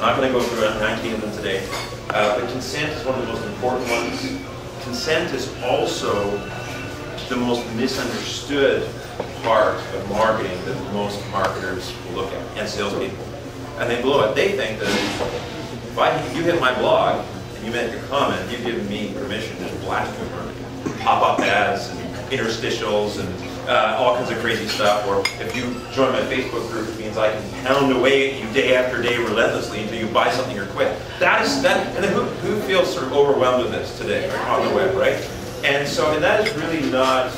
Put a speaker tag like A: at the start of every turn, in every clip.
A: not going to go through 19 of them today, but consent is one of the most important ones. Consent is also the most misunderstood part of marketing that most marketers will look at, and salespeople. And they blow it. They think that if you hit my blog and you make a comment, you've given me permission to blast you marketing. Pop-up ads and interstitials and all kinds of crazy stuff. Or if you join my Facebook group, it means I can pound away at you day after day relentlessly until you buy something or quit. And then who feels sort of overwhelmed with this today, right, on the web, right? And that is really not,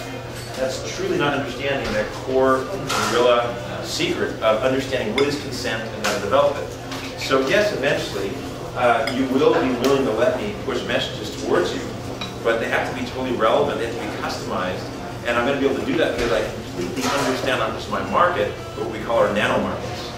A: that's truly not understanding that core Guerrilla secret of understanding what is consent and how to develop it. So yes, eventually, you will be willing to let me push messages towards you, but they have to be totally relevant, they have to be customized, and I'm going to be able to do that because I completely understand not just my market, but what we call our nano markets.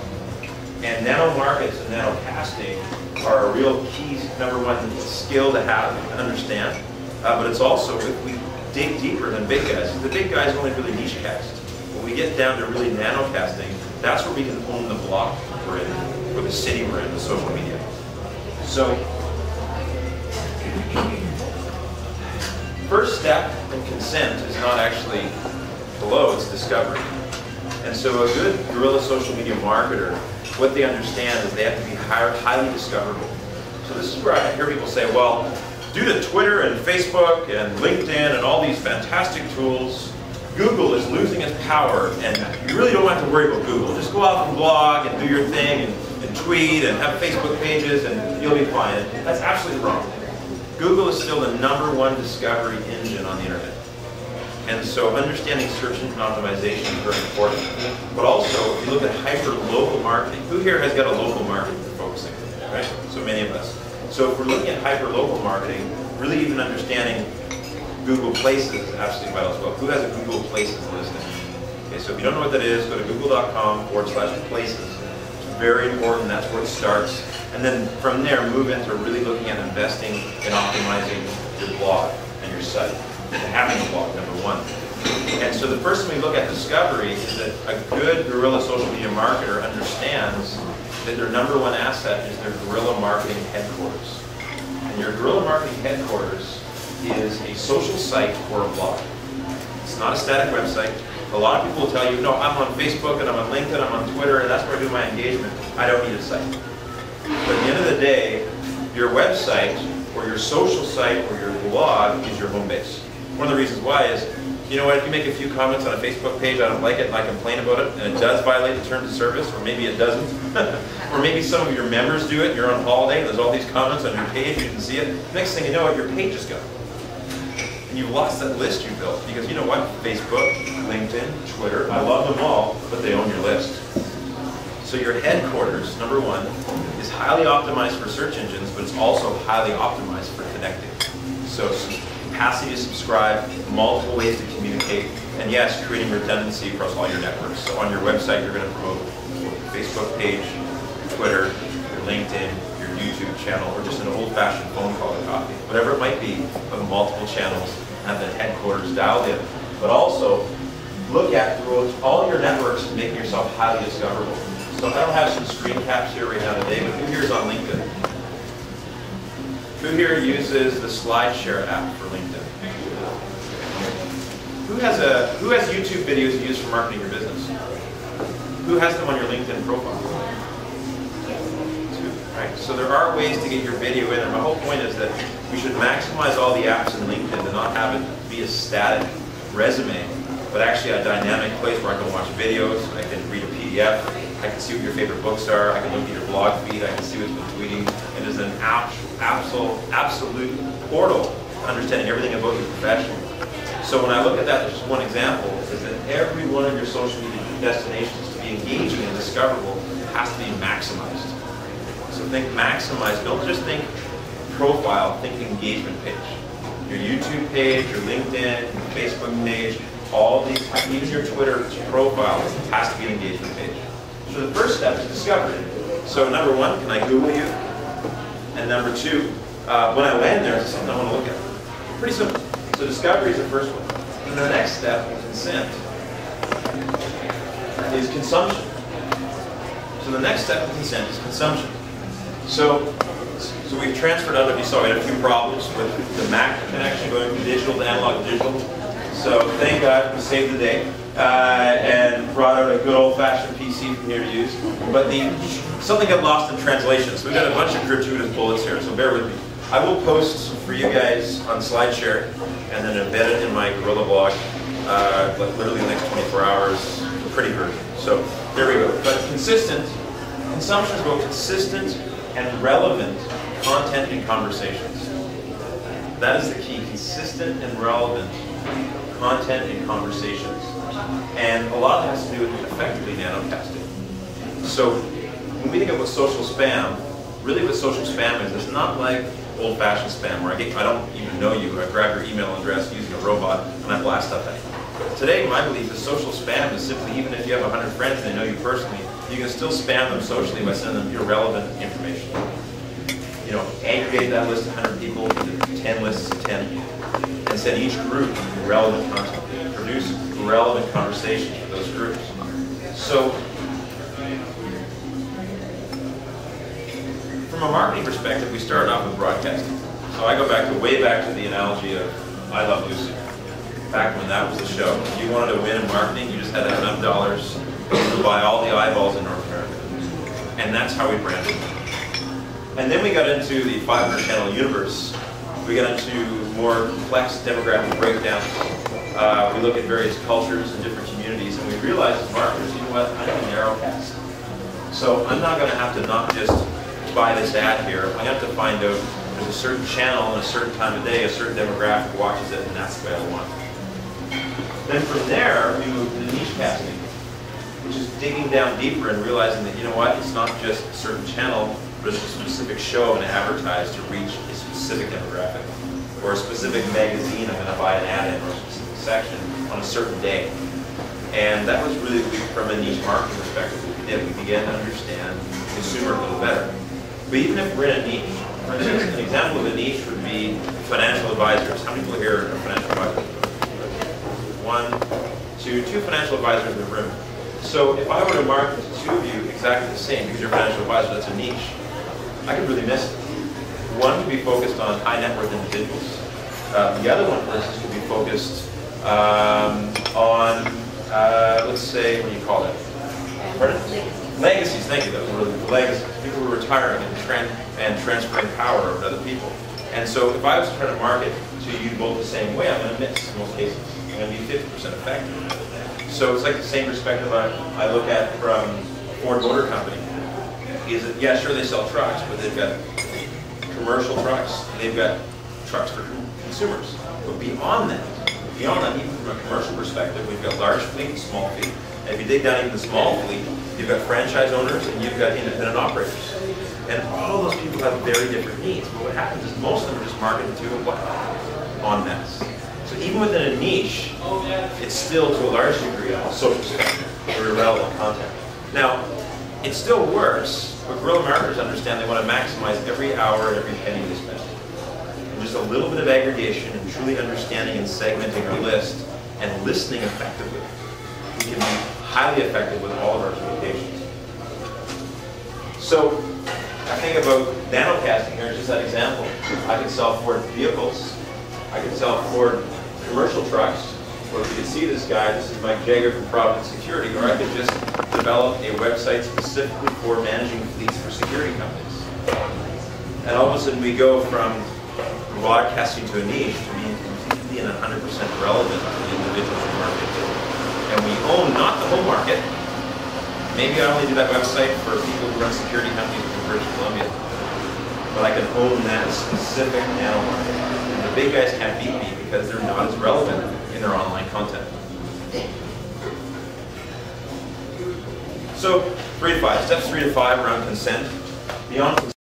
A: And nano markets and nano casting are a real key, number one, skill to have and understand, but it's also, if we dig deeper than big guys, the big guys only really niche cast. When we get down to really nano casting, that's where we can own the block we're in, or the city we're in, the social media. So, first step in consent is not actually below, it's discovery. And so a good guerrilla social media marketer, what they understand is they have to be highly discoverable. So this is where I hear people say, well, due to Twitter and Facebook and LinkedIn and all these fantastic tools, Google is losing its power, and you really don't have to worry about Google. Just go out and blog and do your thing and tweet and have Facebook pages and you'll be fine. And that's absolutely wrong. Google is still the #1 discovery engine on the internet. And so understanding search engine optimization is very important. But also, if you look at hyper-local marketing, who here has got a local market they're focusing on, right? So many of us. So if we're looking at hyper-local marketing, really even understanding Google Places is absolutely vital as well. Who has a Google Places listing? Okay, so if you don't know what that is, go to google.com/places. It's very important, that's where it starts. And then from there, move into really looking at investing in optimizing your blog and your site. And having a blog, #1. And so the first thing we look at discovery is that a good guerrilla social media marketer understands that their #1 asset is their guerrilla marketing headquarters. And your guerrilla marketing headquarters is a social site or a blog. It's not a static website. A lot of people will tell you, no, I'm on Facebook and I'm on LinkedIn, I'm on Twitter, and that's where I do my engagement. I don't need a site. But at the end of the day, your website or your social site or your blog is your home base. One of the reasons why is, you know what, if you make a few comments on a Facebook page, I don't like it, and I complain about it, and it does violate the terms of service, or maybe it doesn't, or maybe some of your members do it, you're on holiday, and there's all these comments on your page, you can see it. Next thing you know, your page is gone. And you've lost that list you built, because you know what, Facebook, LinkedIn, Twitter, I love them all, but they own your list. So your headquarters, #1, is highly optimized for search engines, but it's also highly optimized for connecting. So capacity to subscribe, multiple ways to communicate, and yes, creating redundancy across all your networks. So on your website, you're going to promote your Facebook page, your Twitter, your LinkedIn, your YouTube channel, or just an old-fashioned phone call or coffee, whatever it might be, but multiple channels, have the headquarters dialed in. But also, look at through all your networks and making yourself highly discoverable. So I don't have some screen caps here right now today, but who here is on LinkedIn? Who here uses the SlideShare app for LinkedIn? Who has YouTube videos you use for marketing your business? Who has them on your LinkedIn profile? 2, right? So there are ways to get your video in there. My whole point is that we should maximize all the apps in LinkedIn to not have it be a static resume, but actually a dynamic place where I can watch videos, I can read a PDF, I can see what your favorite books are, I can look at your blog feed, I can see what's been tweeting. It is an absolute portal to understanding everything about your profession. So when I look at that, just one example, is that every one of your social media destinations to be engaging and discoverable has to be maximized. So think maximize, don't just think profile, think engagement page. Your YouTube page, your LinkedIn, your Facebook page, all these, even your Twitter profile has to be an engagement page. So the first step is discovery. So #1, can I Google you? And #2, when I land there, it's something I want to look at. Pretty simple. So discovery is the first one. And the next step, consent, is consumption. So the next step in consent is consumption. So we've transferred out of, you saw we had a few problems with the Mac connection going from digital to analog to digital. So thank God we saved the day and brought out a good old-fashioned PC from here to use. But something got lost in translation. So we've got a bunch of gratuitous bullets here, so bear with me. I will post for you guys on SlideShare and then embed it in my Guerrilla blog, like literally the next 24 hours, pretty version. So there we go. But consistent, consumption is about consistent and relevant content and conversations. That is the key, consistent and relevant content and conversations. And a lot has to do with effectively nanocasting. So when we think about social spam, really what social spam is, it's not like old-fashioned spam where I don't even know you, I grab your email address using a robot and I blast stuff at you. Today, my belief is social spam is simply, even if you have 100 friends and they know you personally, you can still spam them socially by sending them irrelevant information. You know, aggregate that list of 100 people into 10 lists of 10 and send each group relevant content. Produce relevant conversations for those groups. So, from a marketing perspective, we started off with broadcasting. So I go way back to the analogy of I Love Lucy. Back when that was the show. If you wanted to win in marketing, you just had to have enough dollars to buy all the eyeballs in North America. And that's how we branded. And then we got into the 500 channel universe. We got into more complex demographic breakdowns. We look at various cultures and different communities, and we realized as marketers, you know what, I need a narrowcast. So I'm not going to have to not just buy this ad here. I'm going to have to find out there's a certain channel and a certain time of day, a certain demographic watches it, and that's the way I want it. Then from there, we moved to niche casting, which is digging down deeper and realizing that, you know what, it's not just a certain channel, but it's a specific show and advertise to reach a specific demographic, or a specific magazine I'm going to buy an ad in, or a specific section on a certain day. And that was really, from a niche marketing perspective, what we did. We began to understand the consumer a little better. But even if we're in a niche, for instance, an example of a niche would be financial advisors. How many people here are financial advisors? One, two financial advisors in the room. So if I were to market to two of you exactly the same, because you're financial advisors, that's a niche, I could really miss it. One would be focused on high net worth individuals. The other one, for instance, would be focused on, let's say, what do you call it? Pardon? Legacies, thank you. That was really the legacies. People who are retiring and transferring power over to other people. And so if I was trying to market to you both the same way, I'm going to miss in most cases. I'm going to be 50% effective. So it's like the same perspective I look at from Ford Motor Company. Is that, yeah, sure, they sell trucks, but they've got commercial trucks, and they've got trucks for consumers. But beyond that, even from a commercial perspective, we've got large fleet and small fleet. And if you dig down even the small fleet, you've got franchise owners and you've got independent operators. And all those people have very different needs. But what happens is most of them are just marketed to what? En masse. So even within a niche, it's still to a large degree a social spectrum or irrelevant content. Now, it still works, but guerrilla marketers understand they want to maximize every hour and every penny they spend. And just a little bit of aggregation and truly understanding and segmenting our list and listening effectively, we can be highly effective with all of our communications. So, I think about nanocasting here, just that example. I could sell Ford vehicles, I could sell Ford commercial trucks, or if you can see this guy, this is Mike Jagger from Providence Security, or I could just develop a website specifically for managing fleets for security companies. And all of a sudden we go from broadcasting to a niche to being completely and 100% relevant to the individual market. And we own not the whole market. Maybe I only do that website for people who run security companies in British Columbia. But I can own that specific nano market. And the big guys can't beat me because they're not as relevant in their online content. So, 3 to 5. Steps 3 to 5 around consent. Beyond consent.